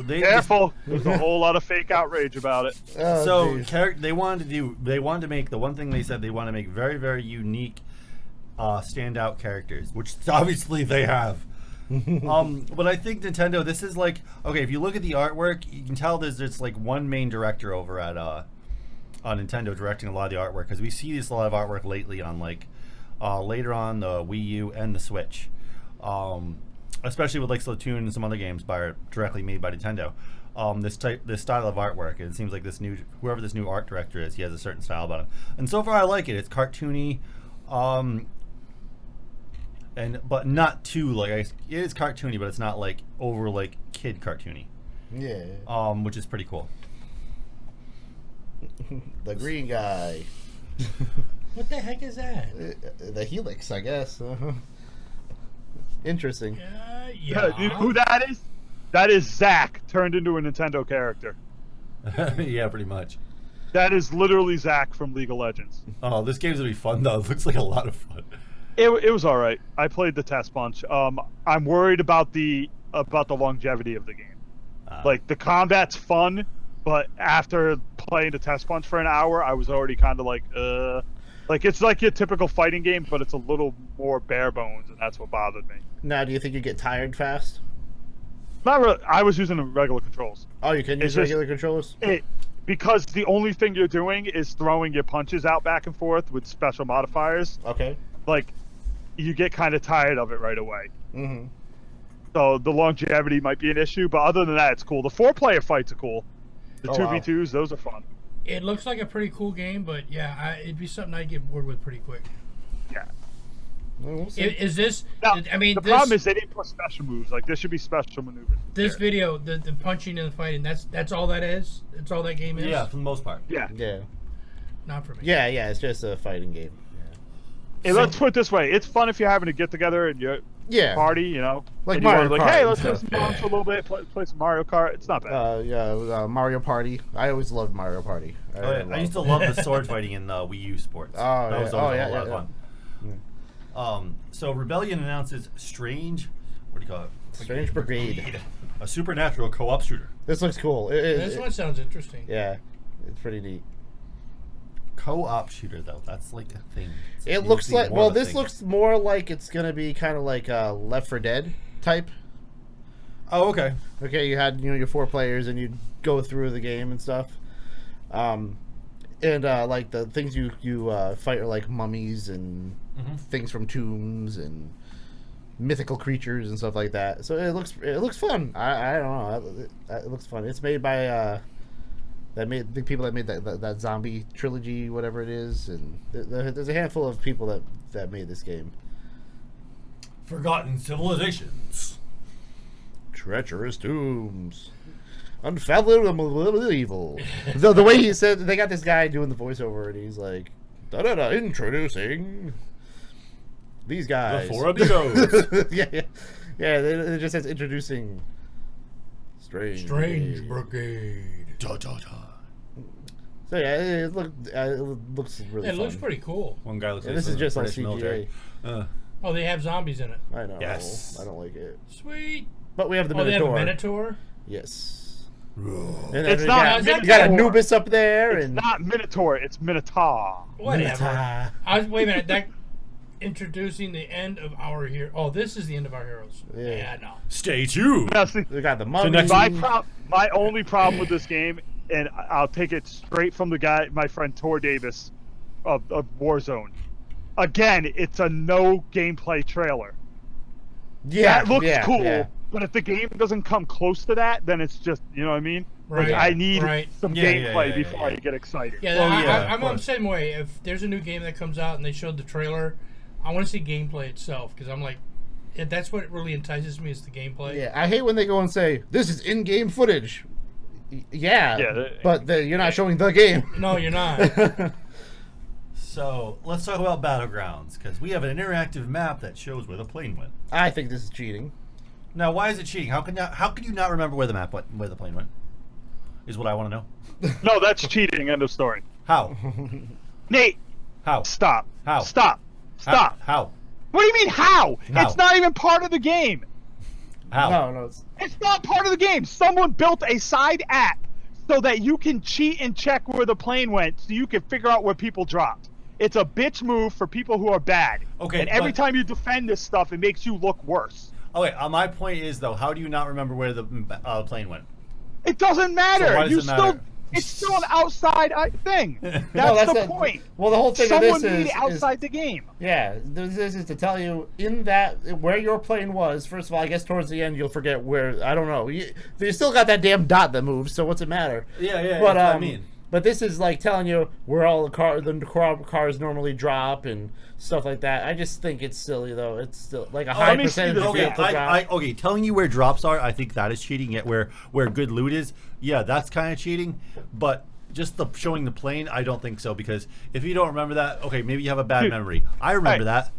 they Careful, there's a whole lot of fake outrage about it. Oh, So geez. they wanted to make the one thing they said they want to make very, very unique standout characters, which obviously they have. But I think Nintendo, this is like, okay, if you look at the artwork, you can tell there's like one main director over at on Nintendo directing a lot of the artwork, because we see this a lot of artwork lately on like later on the Wii U and the Switch, especially with like Splatoon and some other games directly made by Nintendo. This style of artwork, and it seems like whoever this new art director is, he has a certain style about him, and so far I like it. It's cartoony. but not too like it is cartoony, but it's not like over like kid cartoony. Yeah. Which is pretty cool. The green guy. What the heck is that? The Helix, I guess. Interesting. Yeah. You know who that is? That is Zach turned into a Nintendo character. Yeah, pretty much. That is literally Zach from League of Legends. Oh, this game's gonna be fun though. It looks like a lot of fun. It was all right. I played the test bunch. I'm worried about the longevity of the game. Like the combat's fun, but after playing the test bunch for an hour, I was already kind of like it's like your typical fighting game, but it's a little more bare bones, and that's what bothered me. Now, do you think you get tired fast? Not really. I was using the regular controls. Oh, you can use regular controllers? Because the only thing you're doing is throwing your punches out back and forth with special modifiers. Okay. Like, you get kind of tired of it right away. Mm-hmm. So the longevity might be an issue, but other than that, it's cool. The 4-player fights are cool. The 2v2s, those are fun. It looks like a pretty cool game, but yeah, it'd be something I'd get bored with pretty quick. Yeah. Well, we'll see. Is this? Now, I mean, the problem is they didn't put special moves. Like, there should be special maneuvers. This video, the punching and the fighting, that's all that is? That's all that game is? Yeah, for the most part. Yeah. Yeah. Not for me. Yeah, it's just a fighting game. Hey, let's put it this way. It's fun if you're having to get together and you're party, you know. Like and you Mario wanna, Kart. hey, let's play some games for a little bit, play some Mario Kart. It's not bad. Mario Party. I always loved Mario Party. I used to love the sword fighting in Wii U Sports. Oh, that was always a lot of fun. Yeah. So Rebellion announces Strange. What do you call it? Strange Brigade. A supernatural co-op shooter. This looks cool. This one sounds interesting. Yeah, it's pretty neat. Co-op shooter though, that's like a thing. It looks like this looks more like it's gonna be kind of like Left 4 Dead type. Oh, okay. Okay, you had your 4 players and you'd go through the game and stuff. And like the things you fight are like mummies and things from tombs and mythical creatures and stuff like that. So it looks fun. I don't know. It looks fun. It's made by the people that made that zombie trilogy, whatever it is, and there's a handful of people that made this game. Forgotten Civilizations. Treacherous tombs. Unfathomable evil. The way he said, they got this guy doing the voiceover, and he's like, da-da-da, introducing these guys. The 4 amigos. yeah. It just says introducing Strange Brigade. Da, da, da. So yeah, it looks really fun. It looks pretty cool. One guy looks like This is just on British military. CGA. Oh, they have zombies in it. I know. Yes. I don't like it. Sweet. But we have the They have a Minotaur. Minotaur? Yes. It's And not you got Minotaur. Anubis up there. It's and not Minotaur, it's Minotaur. Whatever. Wait a minute. That introducing the end of our hero. Oh, this is the end of our heroes. Yeah. No. Stay tuned. Now, see, We got the mummy. my only problem with this game, and I'll take it straight from the guy, my friend Tor Davis of Warzone. Again, it's a no gameplay trailer. Yeah, That looks cool, yeah. but if the game doesn't come close to that, then it's just, you know what I mean? Right. Like, I need some Yeah, gameplay yeah, before yeah. I get excited. Yeah, Well, yeah, I'm of on the course. same way. If there's a new game that comes out and they showed the trailer, I want to see gameplay itself because I'm like, that's what really entices me is the gameplay. Yeah, I hate when they go and say, this is in-game footage. But you're not showing the game. No, you're not. So let's talk about Battlegrounds, because we have an interactive map that shows where the plane went. I think this is cheating. Now, why is it cheating? How can you not remember where the map went, where the plane went? Is what I want to know. No, that's cheating. End of story. How? Nate, How? stop. How? Stop. Stop. How? What do you mean, how? How? It's not even part of the game. How? No, it's... It's not part of the game. Someone built a side app so that you can cheat and check where the plane went so you can figure out where people dropped. It's a bitch move for people who are bad. Okay, and every but- time you defend this stuff, it makes you look worse. Okay, my point is, though, how do you not remember where the plane went? It doesn't matter. So why does it matter? It's still an outside thing. That's, that's the it. point. Well, the whole thing Someone of this made is... it outside the game. Yeah, this is to tell you in that where your plane was. First of all, I guess towards the end you'll forget where. I don't know. You still got that damn dot that moves, so what's it matter? Yeah, But that's what I mean. But this is like telling you where all the cars normally drop and stuff like that. I just think it's silly though. It's still like a high let me see percentage this. of Okay, vehicle drop. okay, telling you where drops are, I think that is cheating. Yet where good loot is, yeah, that's kind of cheating. But just the showing the plane, I don't think so, because if you don't remember that, okay, maybe you have a bad memory. I remember that.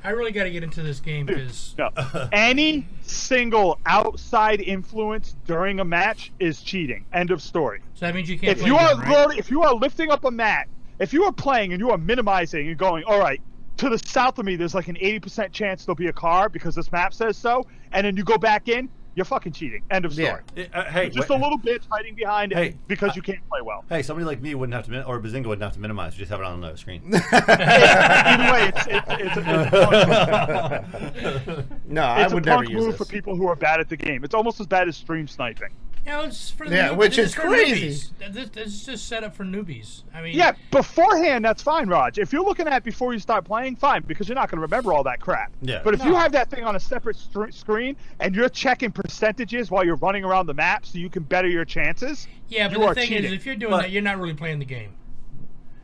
I really got to get into this game because No. Any single outside influence during a match is cheating. End of story. so that means you can't. If play you are again, right? if you are lifting up a mat, if you are playing and you are minimizing and going, all right, to the south of me, there's like an 80% chance there'll be a car because this map says so, and then you go back in, you're fucking cheating. End of story. Hey, Just a little bitch hiding behind it Hey, because you can't play well. Hey, somebody like me wouldn't have to, or Bazinga wouldn't have to minimize. You just have it on another screen. Either way, it's a No, I it's a would never punk use move this. for people who are bad at the game. It's almost as bad as stream sniping. You know, it's for the Yeah, noob- which this is for crazy. newbies. This is just set up for newbies. I mean, Yeah, beforehand, that's fine, Raj. If you're looking at it before you start playing, fine, because you're not going to remember all that crap. Yeah. But if you No. have that thing on a separate screen and you're checking percentages while you're running around the map so you can better your chances, yeah. But you the are thing cheating. is, if you're doing But- that, you're not really playing the game.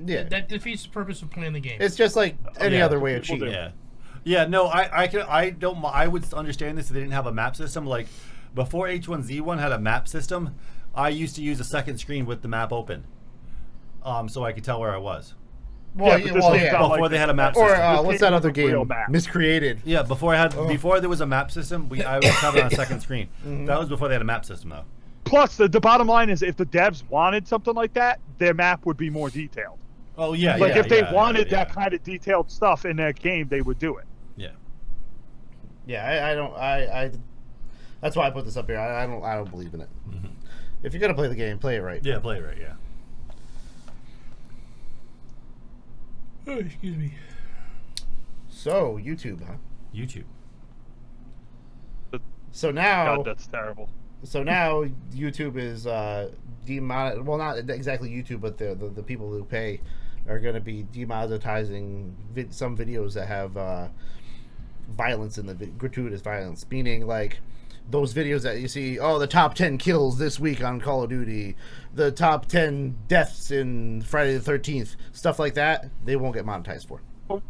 Yeah, That defeats the purpose of playing the game. it's just like any Yeah, other way of people cheating. do. Yeah, no, I would understand this if they didn't have a map system. Like before H1Z1 had a map system, I used to use a second screen with the map open, so I could tell where I was. Well, but yeah, this well, is yeah. not Before they had a map Or system. what's that other This game game? was a real map. Miscreated. Yeah, before there was a map system, I was having on a second screen. That was before they had a map system, though. Plus, the bottom line is if the devs wanted something like that, their map would be more detailed. Oh yeah, Like, yeah, if they yeah, wanted yeah, that kind of detailed stuff in their game, they would do it. Yeah. Yeah, I don't. That's why I put this up here. I don't believe in it. If you're gonna play the game, play it right. Yeah, play it right. Yeah. Oh, excuse me. So YouTube, huh? YouTube. So now, God, that's terrible. so now YouTube is well, not exactly YouTube, but the people who pay are going to be demonetizing some videos that have violence in the gratuitous violence, meaning like those videos that you see, the top 10 kills this week on Call of Duty, the top 10 deaths in Friday the 13th, stuff like that, they won't get monetized for.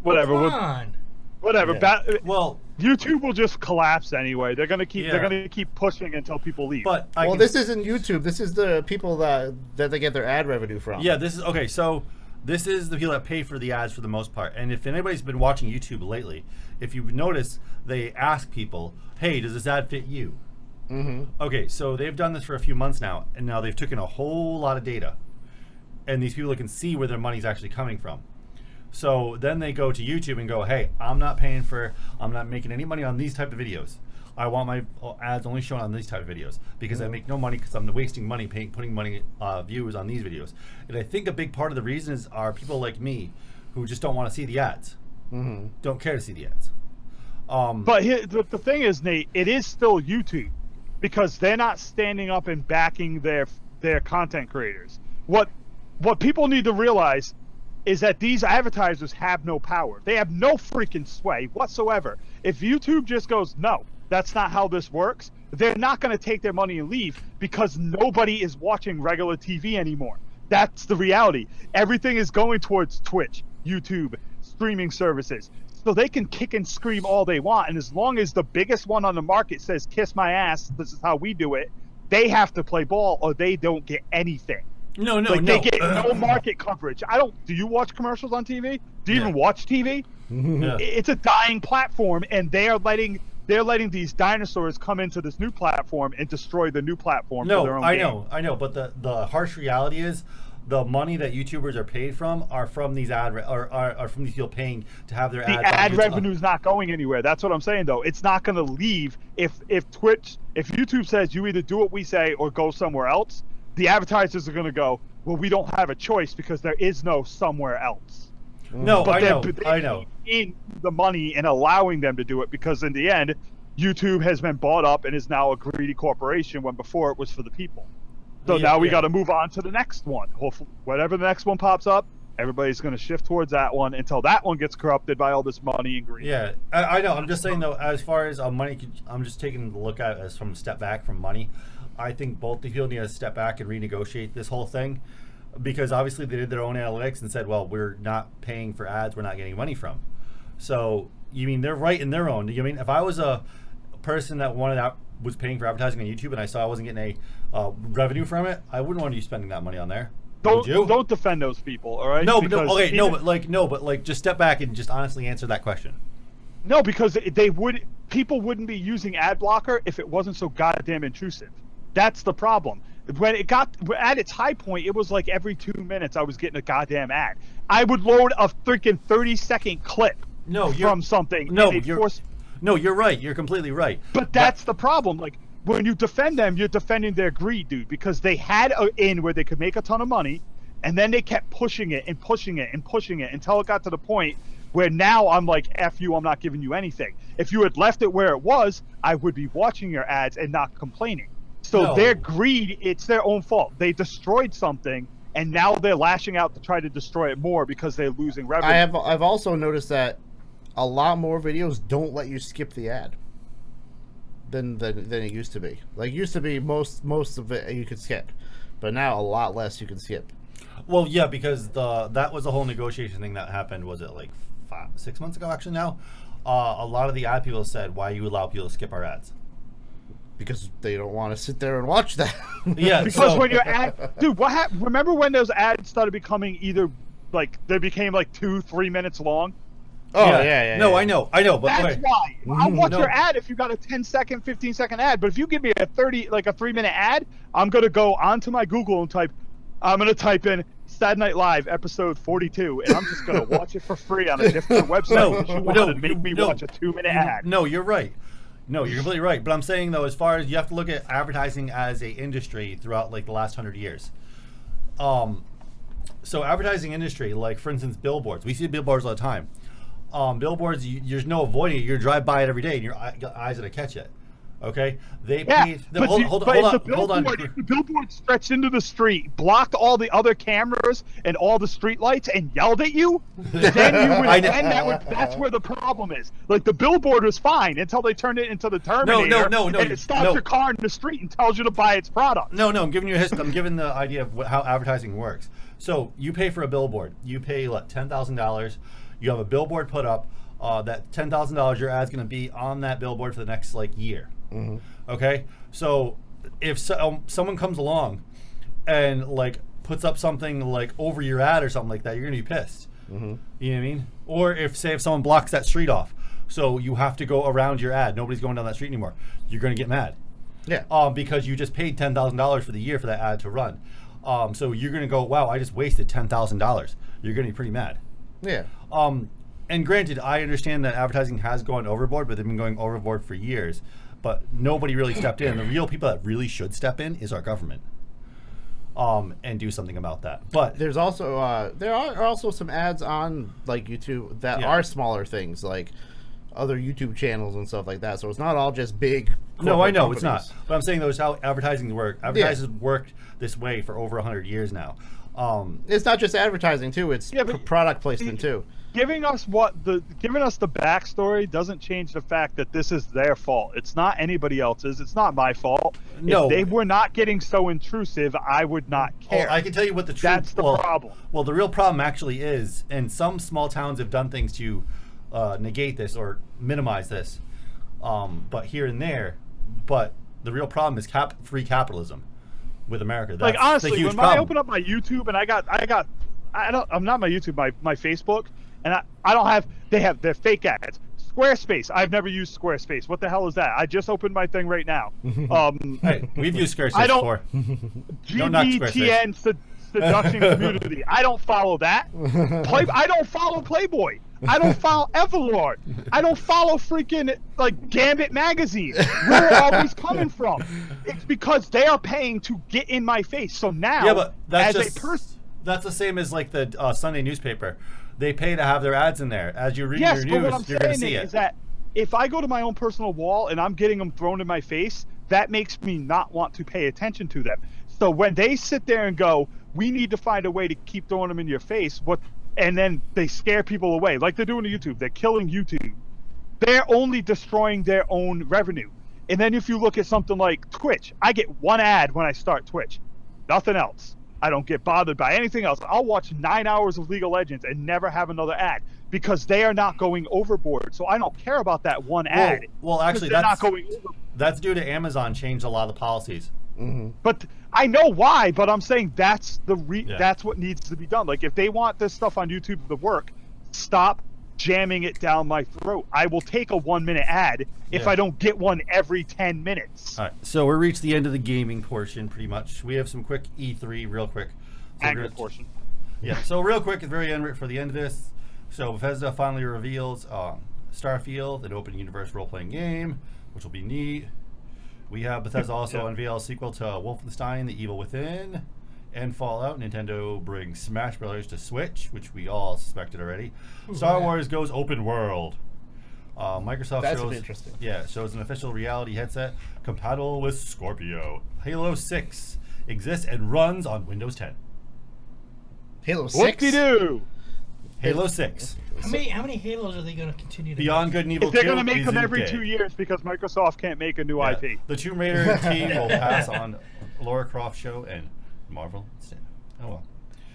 Whatever. Come on. Whatever. Yeah. Well, YouTube will just collapse anyway. They're gonna keep. Yeah. They're gonna keep pushing until people leave. but Well, this isn't YouTube. This is the people that they get their ad revenue from. Yeah, this is okay. So this is the people that pay for the ads for the most part. And if anybody's been watching YouTube lately, if you've noticed, they ask people, "Hey, does this ad fit you?" Mm-hmm. Okay, so they've done this for a few months now, and now they've taken a whole lot of data, and these people can see where their money's actually coming from. So then they go to YouTube and go, "Hey, I'm not making any money on these type of videos. I want my ads only shown on these type of videos because I make no money because I'm wasting money putting money views on these videos." And I think a big part of the reasons are people like me who just don't want to see the ads, don't care to see the ads. But the thing is, Nate, it is still YouTube because they're not standing up and backing their content creators. What people need to realize is that these advertisers have no power. They have no freaking sway whatsoever. If YouTube just goes, no, that's not how this works, they're not going to take their money and leave because nobody is watching regular TV anymore. That's the reality. Everything is going towards Twitch, YouTube, streaming services. So they can kick and scream all they want. And as long as the biggest one on the market says, kiss my ass, this is how we do it, they have to play ball or they don't get anything. No, They get no market coverage. Do you watch commercials on TV? Do you even watch TV? Yeah. It's a dying platform, and they're letting these dinosaurs come into this new platform and destroy the new platform for their own game. I know, but the harsh reality is the money that YouTubers are paid from are from these are from these people paying to have their The ads. ad revenue's not going anywhere. That's what I'm saying, though. It's not going to leave if YouTube says you either do what we say or go somewhere else. The advertisers are going to go, well, we don't have a choice because there is no somewhere else. No, But I know. In the money and allowing them to do it because in the end, YouTube has been bought up and is now a greedy corporation when before it was for the people. So Yeah, now we yeah. got to move on to the next one. Hopefully, whatever the next one pops up, everybody's going to shift towards that one until that one gets corrupted by all this money and greed. Yeah, I know. I'm just saying though, as far as money, I'm just taking a look at it as from a step back from money. I think both the people need to step back and renegotiate this whole thing. because obviously they did their own analytics and said, well, we're not paying for ads we're not getting money from. So you mean they're right in their own. You mean if I was a person that was paying for advertising on YouTube and I saw I wasn't getting a revenue from it, I wouldn't want to be spending that money on there. Don't defend those people, all right? But just step back and just honestly answer that question. No, because people wouldn't be using ad blocker if it wasn't so goddamn intrusive. That's the problem. When it got at its high point, it was like every 2 minutes I was getting a goddamn ad. I would load a freaking 30-second clip from something. No, you're right. You're completely right. But that's the problem. Like, when you defend them, you're defending their greed, dude, because they had an in where they could make a ton of money, and then they kept pushing it and pushing it and pushing it until it got to the point where now I'm like, F you, I'm not giving you anything. If you had left it where it was, I would be watching your ads and not complaining. So their greed, it's their own fault. They destroyed something, and now they're lashing out to try to destroy it more because they're losing revenue. I've also noticed that a lot more videos don't let you skip the ad than it used to be. Like, it used to be most of it you could skip, but now a lot less you can skip. Well, yeah, because that was a whole negotiation thing that happened. Was it like 6 months ago? Actually, now a lot of the ad people said, "Why you allow people to skip our ads?" Because they don't want to sit there and watch that. Yeah, because when your ad, dude, what happened? Remember when those ads started becoming either like they became like 2-3 minutes long? Oh yeah. No, I know. But that's why I'll watch your ad if you got a 10-second, 15-second ad. But if you give me a 3-minute ad, I'm gonna go onto my Google and I'm gonna type in Saturday Night Live episode 42, and I'm just gonna watch it for free on a different website. You want to make me watch a 2-minute ad? No, you're right. No, you're completely right. But I'm saying though, as far as you have to look at advertising as a industry throughout like the last 100 years. So advertising industry, like for instance, billboards. We see billboards all the time. Billboards, there's no avoiding it. You drive by it every day, and your eyes are to catch it. Okay, they paid. Hold on. If the billboard stretched into the street, blocked all the other cameras and all the street lights, and yelled at you, then you would. That's where the problem is. Like, the billboard was fine until they turned it into the Terminator. No. And it stops your car in the street and tells you to buy its product. No. I'm giving you a history. I'm giving the idea of how advertising works. So you pay for a billboard. You pay $10,000. You have a billboard put up. That $10,000, your ad's going to be on that billboard for the next year. Mm-hmm. Okay, so if someone comes along and puts up something over your ad or something like that, you're gonna be pissed. Mm-hmm. You know what I mean? Or if someone blocks that street off, so you have to go around your ad, nobody's going down that street anymore, you're gonna get mad. Yeah. Because you just paid $10,000 for the year for that ad to run. So you're gonna go, wow, I just wasted $10,000. You're gonna be pretty mad. Yeah. And granted, I understand that advertising has gone overboard, but they've been going overboard for years. But nobody really stepped in. The real people that really should step in is our government, and do something about that. But there's also there are also some ads on YouTube that are smaller things, like other YouTube channels and stuff like that. So it's not all just big. No, I know companies. it's not. But I'm saying though, is how advertising works. Advertising worked this way for over 100 years now. It's not just advertising too; it's product placement too. Giving us the backstory doesn't change the fact that this is their fault. It's not anybody else's. It's not my fault. No. If they were not getting so intrusive, I would not care. I can tell you what the truth. That's the problem. Well, the real problem actually is, and some small towns have done things to negate this or minimize this, but here and there. But the real problem is free capitalism with America. That's honestly, the huge when problem. I open up my YouTube and I'm not my YouTube, my Facebook. And I don't have, they're fake ads. Squarespace, I've never used Squarespace. What the hell is that? I just opened my thing right now. Hey, we've used Squarespace before. GBTN seduction community. I don't follow that. I don't follow Playboy. I don't follow Everlord. I don't follow freaking Gambit magazine. Where are all these coming from? It's because they are paying to get in my face. So now, but that's that's the same as the Sunday newspaper. They pay to have their ads in there. As you read your news, you're going to see it. Is that if I go to my own personal wall and I'm getting them thrown in my face, that makes me not want to pay attention to them. So when they sit there and go, we need to find a way to keep throwing them in your face, and then they scare people away, like they're doing to YouTube. They're killing YouTube. They're only destroying their own revenue. And then if you look at something like Twitch, I get one ad when I start Twitch. Nothing else. I don't get bothered by anything else. I'll watch 9 hours of League of Legends and never have another ad because they are not going overboard. So I don't care about that one ad. Well, actually, they're not going overboard. That's due to Amazon changed a lot of the policies. But I know why. But I'm saying that's that's what needs to be done. Like if they want this stuff on YouTube to work, stop jamming it down my throat. I will take a 1-minute ad if I don't get one every 10 minutes. All right, so we're reached the end of the gaming portion pretty much. We have some quick E3 real quick. So Anger portion. Yeah, so real quick at the very end, for the end of this, so Bethesda finally reveals Starfield, an open universe role-playing game, which will be neat. We have Bethesda also unveil a sequel to Wolfenstein: The Evil Within, and Fallout. Nintendo brings Smash Brothers to Switch, which we all suspected already. Star Wars goes open world. Microsoft shows interesting. Shows an official reality headset compatible with Scorpio. Halo 6 exists and runs on Windows 10. Halo 6? Whoop-de-doo! Halo 6. How many Halos are they going to continue to Beyond Good and Evil 2 They're going to make them isn't every dead. 2 years because Microsoft can't make a new IP. The Tomb Raider team will pass on Lara Croft show and Marvel instead. Oh well.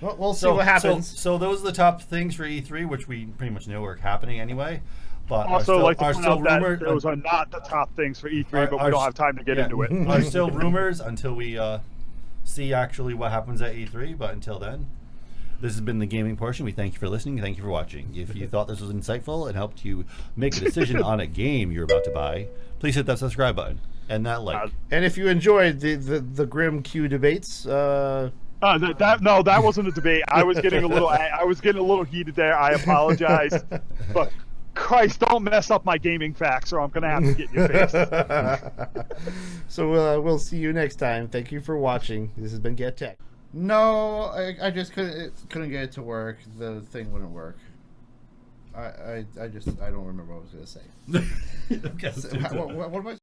Well, we'll see what happens. So those are the top things for E3, which we pretty much know are happening anyway. But Also, like to are point still out that rumored. those are not the top things for E3, but Are we don't have time to get into it. Are still rumors until we see actually what happens at E3. But until then, this has been the gaming portion. We thank you for listening. Thank you for watching. If you thought this was insightful and helped you make a decision on a game you're about to buy, please hit that subscribe button and that like. And if you enjoyed the grim Q debates, that wasn't a debate. I was getting a little heated there. I apologize, but Christ, don't mess up my gaming facts, or I'm gonna have to get in your face. So we'll see you next time. Thank you for watching. This has been getTekt. No, I just couldn't get it to work. The thing wouldn't work. I don't remember what I was gonna say. Okay, So, what am I?